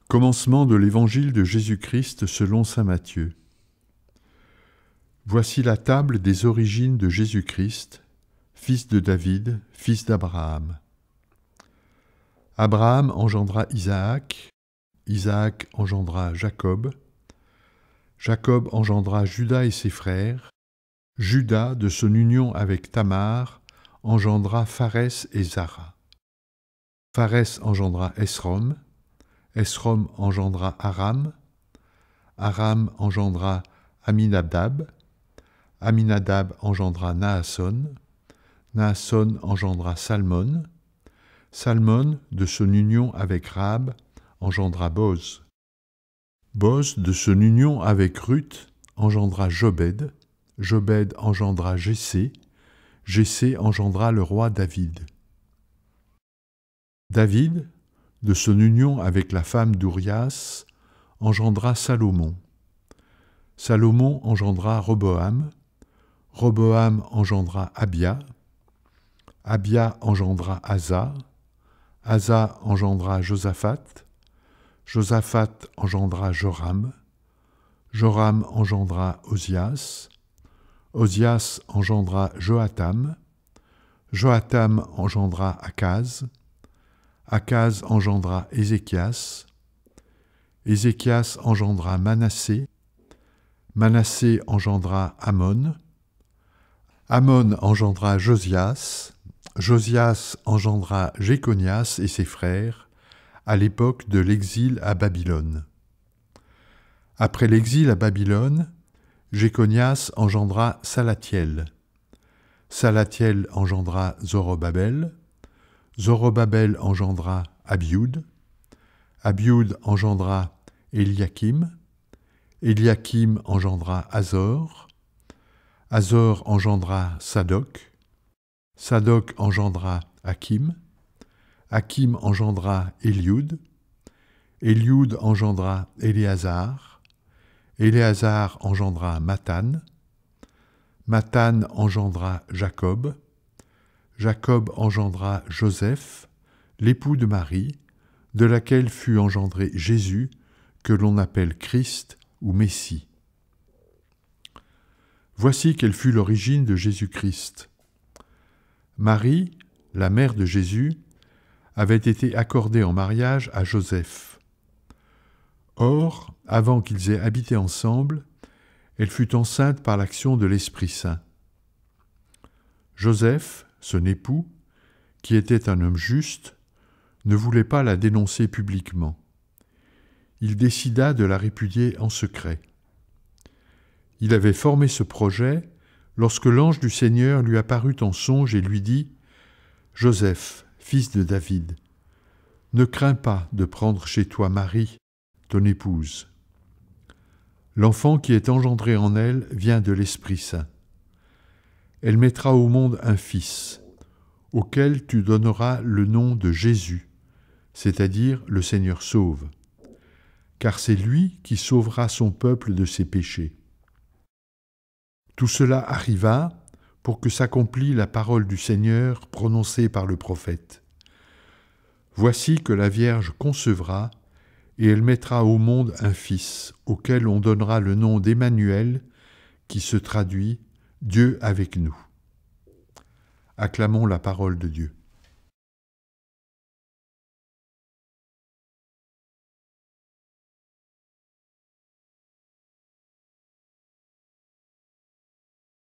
Commencement de l'Évangile de Jésus-Christ selon saint Matthieu. Voici la table des origines de Jésus-Christ, fils de David, fils d'Abraham. Abraham engendra Isaac, Isaac engendra Jacob, Jacob engendra Juda et ses frères, Juda, de son union avec Tamar, engendra Pharès et Zara. Pharès engendra Esrom, Esrom engendra Aram, Aram engendra Aminadab, Aminadab engendra Naasson, Naasson engendra Salmon, Salmon, de son union avec Rahab, engendra Boz. Boz, de son union avec Ruth, engendra Jobed, Jobed engendra Jessé, Jessé engendra le roi David. David, de son union avec la femme d'Urias, engendra Salomon. Salomon engendra Roboam, Roboam engendra Abia, Abia engendra Asa, Asa engendra Josaphat, Josaphat engendra Joram, Joram engendra Osias, Osias engendra Joatam, Joatam engendra Akaz, Akaz engendra Ézéchias, Ézéchias engendra Manassé, Manassé engendra Amon, Amon engendra Josias, Josias engendra Jéconias et ses frères, à l'époque de l'exil à Babylone. Après l'exil à Babylone, Jéconias engendra Salathiel, Salathiel engendra Zorobabel, Zorobabel engendra Abioud, Abioud engendra Eliakim, Eliakim engendra Azor, Azor engendra Sadoc, Sadoc engendra Hakim, Hakim engendra Élioud, Élioud engendra Éléazar, Éléazar engendra Mathan, Mathan engendra Jacob, Jacob engendra Joseph, l'époux de Marie, de laquelle fut engendré Jésus, que l'on appelle Christ ou Messie. Voici quelle fut l'origine de Jésus-Christ. Marie, la mère de Jésus, avait été accordée en mariage à Joseph. Or, avant qu'ils aient habité ensemble, elle fut enceinte par l'action de l'Esprit Saint. Joseph, son époux, qui était un homme juste, ne voulait pas la dénoncer publiquement. Il décida de la répudier en secret. Il avait formé ce projet lorsque l'ange du Seigneur lui apparut en songe et lui dit « Joseph, fils de David, ne crains pas de prendre chez toi Marie, ton épouse. L'enfant qui est engendré en elle vient de l'Esprit Saint. Elle mettra au monde un fils, auquel tu donneras le nom de Jésus, c'est-à-dire le Seigneur sauve, car c'est lui qui sauvera son peuple de ses péchés. Tout cela arriva pour que s'accomplît la parole du Seigneur prononcée par le prophète. Voici que la Vierge concevra, et elle mettra au monde un fils, auquel on donnera le nom d'Emmanuel, qui se traduit « Dieu avec nous ». Acclamons la parole de Dieu.